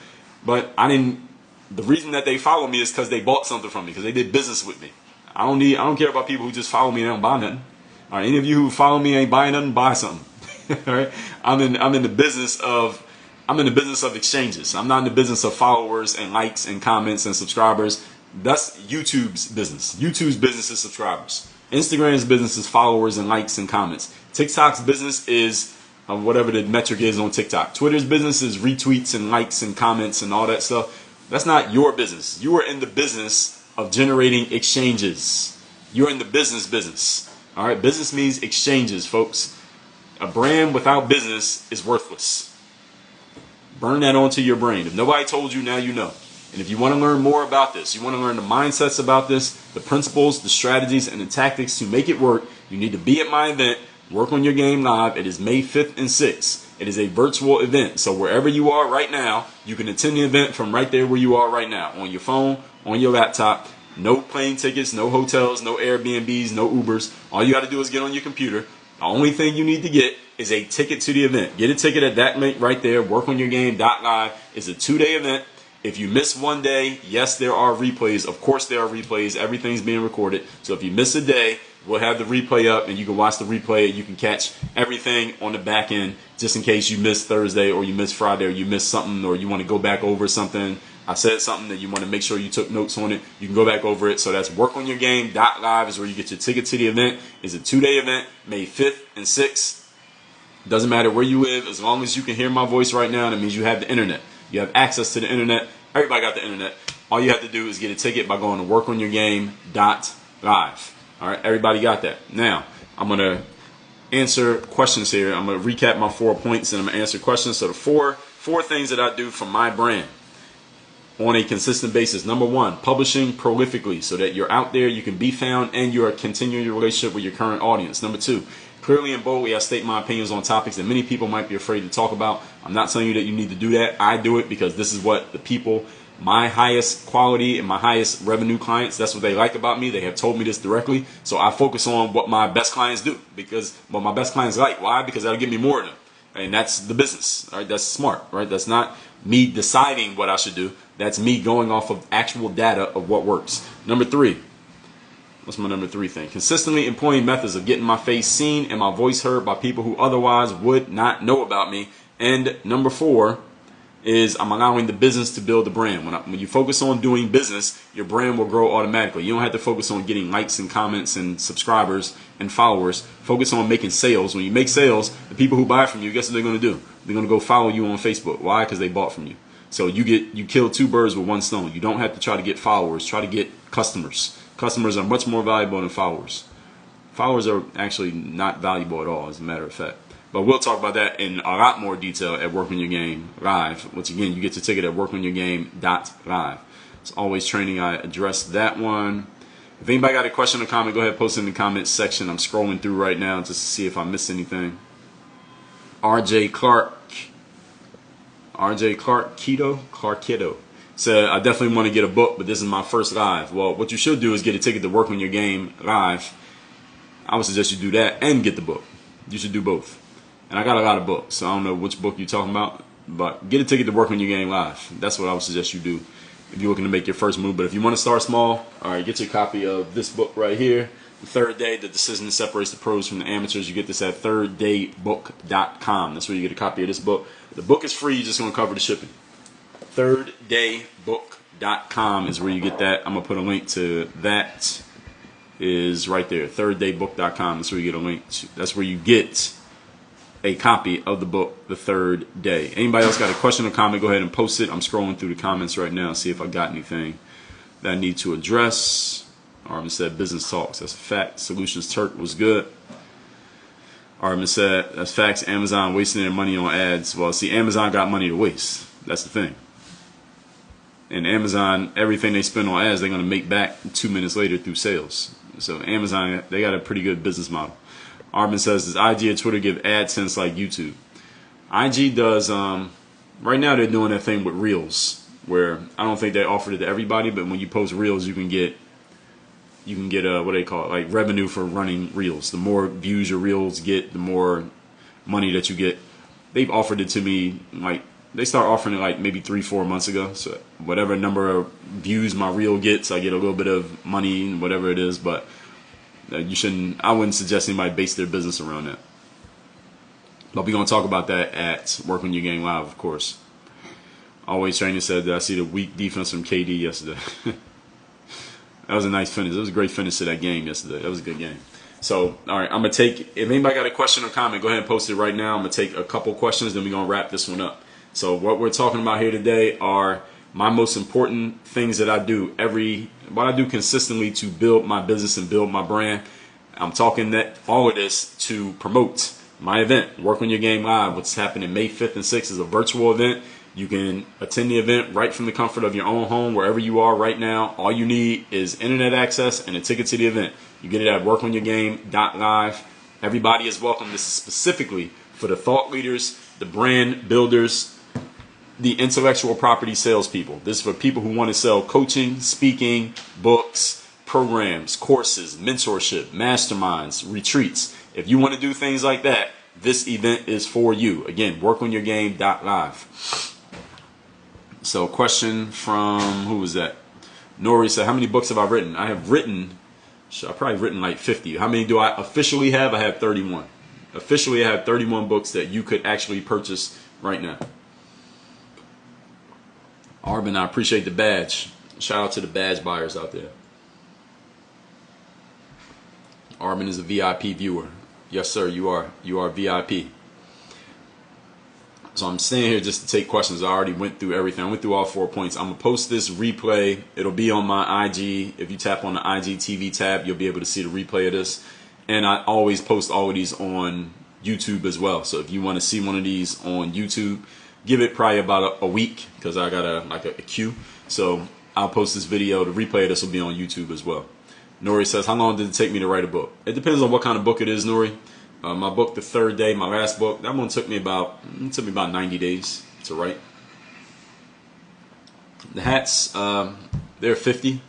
But the reason that they follow me is because they bought something from me, because they did business with me. I don't care about people who just follow me and don't buy nothing. All right, any of you who follow me ain't buying nothing, buy something. All right, I'm in the business of exchanges. I'm not in the business of followers and likes and comments and subscribers. That's YouTube's business. YouTube's business is subscribers. Instagram's business is followers and likes and comments. TikTok's business is whatever the metric is on TikTok. Twitter's business is retweets and likes and comments and all that stuff. That's not your business. You are in the business of generating exchanges. You're in the business. All right, business means exchanges, folks. A brand without business is worthless. Burn that onto your brain. If nobody told you, now you know. And if you want to learn more about this, you want to learn the mindsets about this, the principles, the strategies, and the tactics to make it work, you need to be at my event, Work on Your Game Live. It is May 5th and 6th. It is a virtual event. So wherever you are right now, you can attend the event from right there where you are right now. On your phone, on your laptop. No plane tickets, no hotels, no Airbnbs, no Ubers. All you got to do is get on your computer. The only thing you need to get is a ticket to the event. Get a ticket at that link right there. WorkOnYourGame.live. It's a 2-day event. If you miss one day, yes, there are replays. Of course there are replays. Everything's being recorded. So if you miss a day, we'll have the replay up and you can watch the replay. You can catch everything on the back end just in case you missed Thursday or you missed Friday or you missed something or you want to go back over something. I said something that you want to make sure you took notes on it. You can go back over it. So that's WorkOnYourGame.live is where you get your ticket to the event. It's a 2-day event, May 5th and 6th. Doesn't matter where you live. As long as you can hear my voice right now, that means you have the internet. You have access to the internet. Everybody got the internet. All you have to do is get a ticket by going to WorkOnYourGame.live. All right, everybody got that. Now, I'm going to answer questions here. I'm going to recap my 4 points and I'm going to answer questions. So the four things that I do for my brand on a consistent basis. Number one, publishing prolifically so that you're out there, you can be found, and you're continuing your relationship with your current audience. Number two, clearly and boldly, I state my opinions on topics that many people might be afraid to talk about. I'm not telling you that you need to do that. I do it because this is what the people, my highest quality and my highest revenue clients, that's what they like about me. They have told me this directly. So I focus on what my best clients do because what my best clients like. Why? Because that'll give me more of them. And that's the business. All right, that's smart. Right? That's not me deciding what I should do. That's me going off of actual data of what works. Number three. What's my number 3 thing? Consistently employing methods of getting my face seen and my voice heard by people who otherwise would not know about me. And number 4 is I'm allowing the business to build the brand. When you focus on doing business, your brand will grow automatically. You don't have to focus on getting likes and comments and subscribers and followers. Focus on making sales. When you make sales, the people who buy from you, guess what they're going to do? They're going to go follow you on Facebook. Why? Because they bought from you. So you kill 2 birds with 1 stone. You don't have to try to get followers. Try to get customers. Customers are much more valuable than followers. Followers are actually not valuable at all, as a matter of fact. But we'll talk about that in a lot more detail at Work on Your Game Live. Once again, you get your ticket at WorkOnYourGame.live. It's always training. I addressed that one. If anybody got a question or comment, go ahead and post it in the comments section. I'm scrolling through right now just to see if I missed anything. RJ Clark Kiddo. Said, I definitely want to get a book, but this is my first live. Well, what you should do is get a ticket to Work on Your Game Live. I would suggest you do that and get the book. You should do both. And I got a lot of books, so I don't know which book you're talking about, but get a ticket to Work on Your Game Live. That's what I would suggest you do if you're looking to make your first move. But if you want to start small, all right, get your copy of this book right here, The Third Day, The Decision That Separates the Pros from the Amateurs. You get this at ThirdDayBook.com. That's where you get a copy of this book. The book is free. You're just going to cover the shipping. ThirdDayBook.com is where you get that. I'm going to put a link to that. Is right there. ThirdDayBook.com. That's where you get a link to. That's where you get a copy of the book, The Third Day. Anybody else got a question or comment, go ahead and post it. I'm scrolling through the comments right now, see if I got anything that I need to address. Armin said business talks. That's a fact. Solutions Turk was good. Armin said that's facts. Amazon wasting their money on ads. Well, see, Amazon got money to waste. That's the thing. And Amazon, everything they spend on ads, they're going to make back 2 minutes later through sales. So Amazon, they got a pretty good business model. Armin says, does IG or Twitter give AdSense like YouTube? IG does, right now they're doing that thing with Reels, where I don't think they offered it to everybody, but when you post Reels, you can get what they call it, like revenue for running Reels. The more views your Reels get, the more money that you get. They've offered it to me, like, they start offering it like maybe 3-4 months ago. So whatever number of views my Reel gets, I get a little bit of money and whatever it is, but I wouldn't suggest anybody base their business around that. But we're going to talk about that at Work on Your Game Live, of course. Always Training said that I see the weak defense from KD yesterday. That was a nice finish. It was a great finish to that game yesterday. That was a good game. So, all right, I'm going to take, if anybody got a question or comment, go ahead and post it right now. I'm going to take a couple questions, then we're going to wrap this one up. So what we're talking about here today are my most important things that I do what I do consistently to build my business and build my brand. I'm talking that all of this to promote my event, Work on Your Game Live. What's happening May 5th and 6th is a virtual event. You can attend the event right from the comfort of your own home, wherever you are right now. All you need is internet access and a ticket to the event. You get it at workonyourgame.live. Everybody is welcome. This is specifically for the thought leaders, the brand builders, the intellectual property salespeople. This is for people who want to sell coaching, speaking, books, programs, courses, mentorship, masterminds, retreats. If you want to do things like that, this event is for you. Again, workonyourgame.live. So, question from, who was that? Nori said, how many books have I written? I've probably written like 50. How many do I officially have? I have 31. Officially, I have 31 books that you could actually purchase right now. Arvin, I appreciate the badge. Shout out to the badge buyers out there. Arvin is a VIP viewer. Yes, sir, you are. You are VIP. So I'm staying here just to take questions. I already went through everything. I went through all 4 points. I'm going to post this replay. It'll be on my IG. If you tap on the IGTV tab, you'll be able to see the replay of this. And I always post all of these on YouTube as well. So if you want to see one of these on YouTube, give it probably about a week, because I got a queue. So I'll post this video. The replay of this will be on YouTube as well. Nori says, how long did it take me to write a book? It depends on what kind of book it is, Nori. My book, The Third Day, my last book, that one took me about 90 days to write. The hats, they're 50.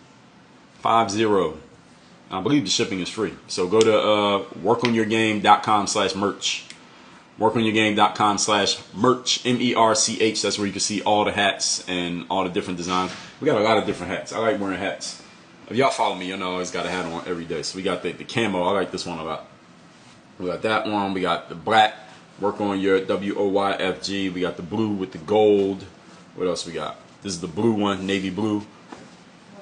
I believe the shipping is free. So go to workonyourgame.com/merch. Workonyourgame.com/merch, MERCH. That's where you can see all the hats and all the different designs. We got a lot of different hats. I like wearing hats. If y'all follow me, you know I always got a hat on every day. So we got the camo. I like this one a lot. We got that one. We got the black. Work on your WOYFG. We got the blue with the gold. What else we got? This is the blue one, navy blue.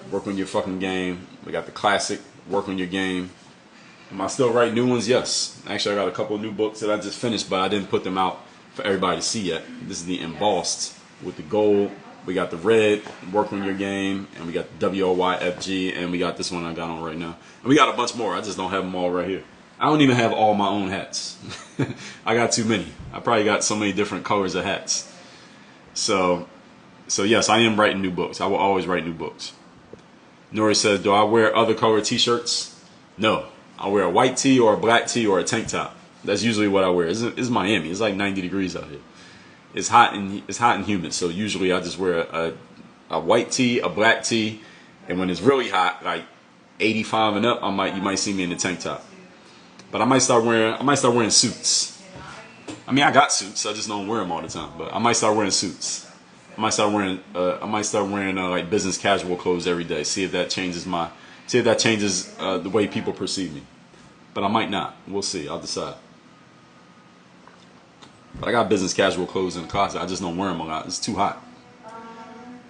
Work on your fucking game. We got the classic. Work on your game. Am I still writing new ones? Yes. Actually, I got a couple of new books that I just finished, but I didn't put them out for everybody to see yet. This is the embossed with the gold. We got the red, Work on Your Game, and we got the WOYFG, and we got this one I got on right now. And we got a bunch more. I just don't have them all right here. I don't even have all my own hats. I got too many. I probably got so many different colors of hats. So yes, I am writing new books. I will always write new books. Nori says, do I wear other color t-shirts? No. I wear a white tee or a black tee or a tank top. That's usually what I wear. It's Miami. It's like 90 degrees out here. It's hot and humid. So usually I just wear a white tee, a black tee, and when it's really hot, like 85 and up, you might see me in the tank top. But I might start wearing suits. I mean, I got suits. I just don't wear them all the time. But I might start wearing suits. I might start wearing like business casual clothes every day. See if that changes the way people perceive me. But I might not. We'll see. I'll decide. But I got business casual clothes in the closet. I just don't wear them a lot. It's too hot.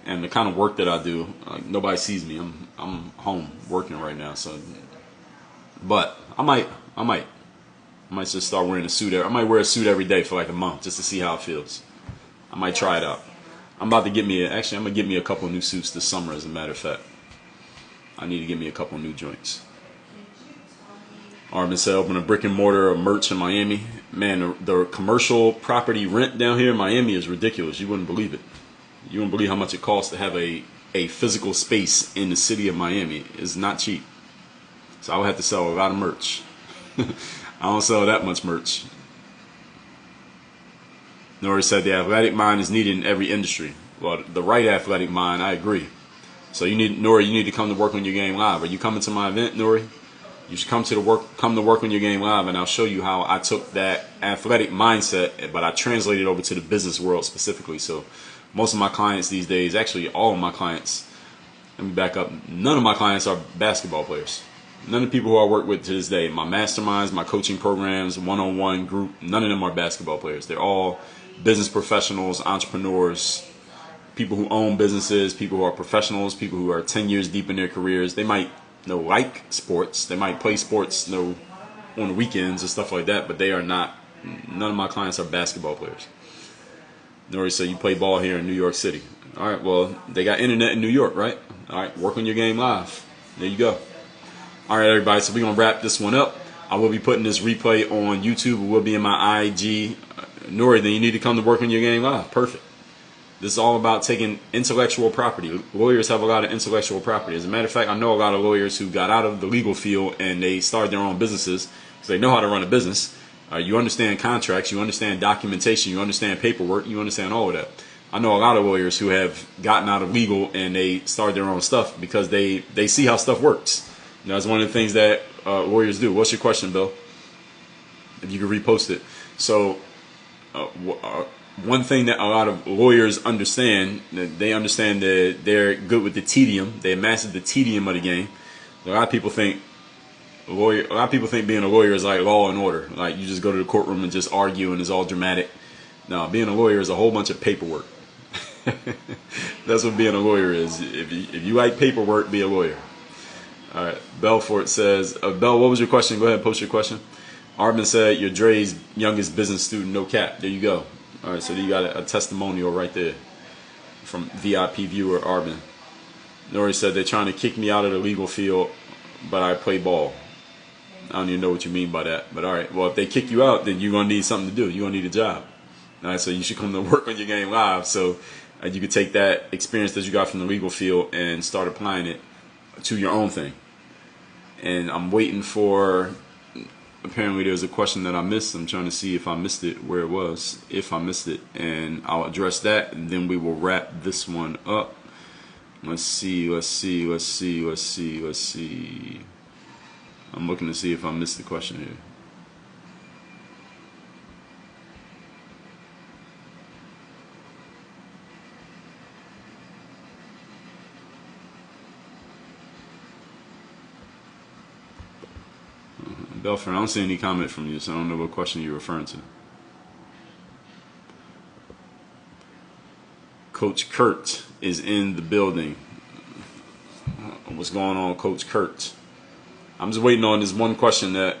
And the kind of work that I do, nobody sees me. I'm home working right now. So, but I might just start wearing a suit. I might wear a suit every day for like a month just to see how it feels. I might try it out. I'm gonna get me a couple of new suits this summer. As a matter of fact, I need to get me a couple of new joints. Armin said, open a brick and mortar or merch in Miami. Man, the commercial property rent down here in Miami is ridiculous. You wouldn't believe it. You wouldn't believe how much it costs to have a physical space in the city of Miami. It's not cheap. So I would have to sell a lot of merch. I don't sell that much merch. Nori said the athletic mind is needed in every industry. Well, the right athletic mind, I agree. So you need to come to Work on Your Game Live. Are you coming to my event, Nori? You should come to Work on Your Game Live, and I'll show you how I took that athletic mindset, but I translated it over to the business world specifically. So most of my clients these days, actually all of my clients, let me back up, none of my clients are basketball players. None of the people who I work with to this day, my masterminds, my coaching programs, one-on-one group, none of them are basketball players. They're all business professionals, entrepreneurs, people who own businesses, people who are professionals, people who are 10 years deep in their careers. They might like sports. They might play sports on the weekends and stuff like that, but they are not. None of my clients are basketball players. Nori said, you play ball here in New York City. All right, well, they got internet in New York, right? All right, work on your game live. There you go. All right, everybody, so we're going to wrap this one up. I will be putting this replay on YouTube. It will be in my IG. Nori, then you need to come to work on your game live. Perfect. This is all about taking intellectual property. Lawyers have a lot of intellectual property. As a matter of fact, I know a lot of lawyers who got out of the legal field and they started their own businesses because they know how to run a business. You understand contracts, you understand documentation, you understand paperwork, you understand all of that. I know a lot of lawyers who have gotten out of legal and they started their own stuff because they see how stuff works. You know, that's one of the things that lawyers do. What's your question, Bill? If you could repost it. So, one thing that a lot of lawyers understand, they understand that they're good with the tedium. They mastered the tedium of the game. A lot of people think being a lawyer is like Law and Order. Like you just go to the courtroom and just argue and it's all dramatic. No, being a lawyer is a whole bunch of paperwork. That's what being a lawyer is. If you like paperwork, be a lawyer. All right. Belfort says, Bell, what was your question? Go ahead and post your question. Arvin said, you're Dre's youngest business student, no cap. There you go. All right, so you got a testimonial right there from VIP viewer Arvin. Nori said, they're trying to kick me out of the legal field, but I play ball. I don't even know what you mean by that. But all right, well, if they kick you out, then you're going to need something to do. You're going to need a job. All right, so you should come to work on your game live so you could take that experience that you got from the legal field and start applying it to your own thing. And I'm waiting for, apparently there's a question that I missed. I'm trying to see if I missed it, where it was, if I missed it. And I'll address that, and then we will wrap this one up. Let's see. I'm looking to see if I missed the question here. Belford, I don't see any comment from you, so I don't know what question you're referring to. Coach Kurt is in the building. What's going on, Coach Kurt? I'm just waiting on this one question that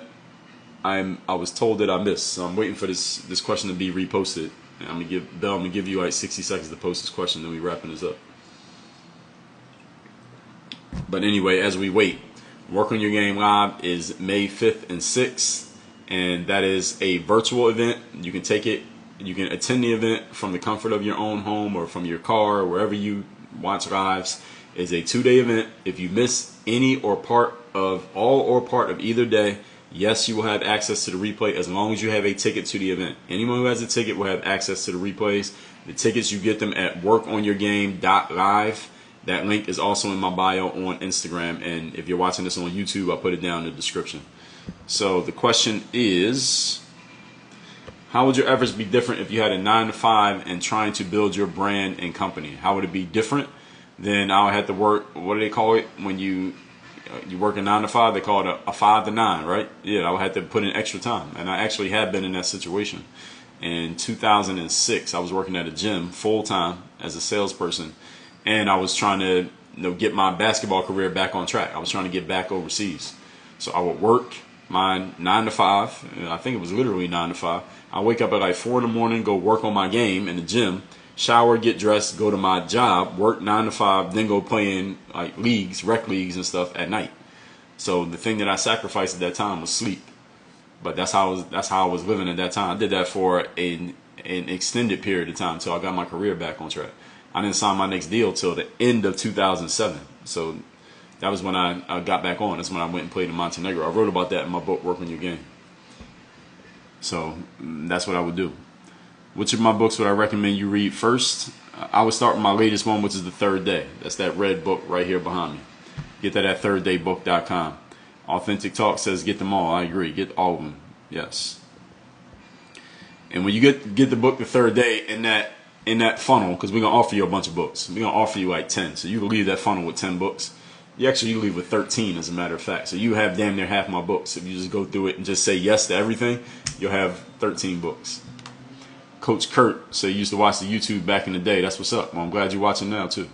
I was told that I missed. So I'm waiting for this question to be reposted. And I'm gonna give you like 60 seconds to post this question, then we wrapping this up. But anyway, as we wait, Work on Your Game Live is May 5th and 6th, and that is a virtual event. You can take it, you can attend the event from the comfort of your own home or from your car or wherever you watch lives. It's a 2-day event. If you miss any or part of either day, yes, you will have access to the replay as long as you have a ticket to the event. Anyone who has a ticket will have access to the replays. The tickets, you get them at workonyourgame.live. That link is also in my bio on Instagram, and if you're watching this on YouTube, I'll put it down in the description. So the question is, how would your efforts be different if you had a 9-to-5 and trying to build your brand and company? How would it be different? Then I would have to work, what do they call it when you work a 9-to-5? They call it a 5 to 9, right? Yeah, I would have to put in extra time, and I actually have been in that situation. In 2006, I was working at a gym full-time as a salesperson, and I was trying to get my basketball career back on track. I was trying to get back overseas. So I would work my 9-to-5. I think it was literally 9-to-5. I wake up at like 4 in the morning, go work on my game in the gym, shower, get dressed, go to my job, work 9-to-5, then go play in like leagues, rec leagues and stuff at night. So the thing that I sacrificed at that time was sleep. But that's how I was living at that time. I did that for an extended period of time until I got my career back on track. I didn't sign my next deal till the end of 2007. So that was when I got back on. That's when I went and played in Montenegro. I wrote about that in my book, Work on Your Game. So that's what I would do. Which of my books would I recommend you read first? I would start with my latest one, which is The Third Day. That's that red book right here behind me. Get that at thirddaybook.com. Authentic Talk says get them all. I agree. Get all of them. Yes. And when you get the book The Third Day in that funnel, because we're going to offer you a bunch of books. We're going to offer you like 10. So you can leave that funnel with 10 books. You leave with 13, as a matter of fact. So you have damn near half my books. If you just go through it and just say yes to everything, you'll have 13 books. Coach Kurt, so you used to watch the YouTube back in the day. That's what's up. Well, I'm glad you're watching now, too.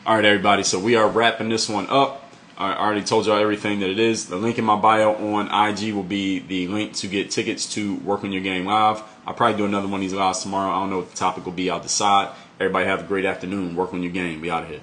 All right, everybody. So we are wrapping this one up. I already told y'all everything that it is. The link in my bio on IG will be the link to get tickets to Work on Your Game Live. I'll probably do another one of these lives tomorrow. I don't know what the topic will be. I'll decide. Everybody have a great afternoon. Work on your game. We out of here.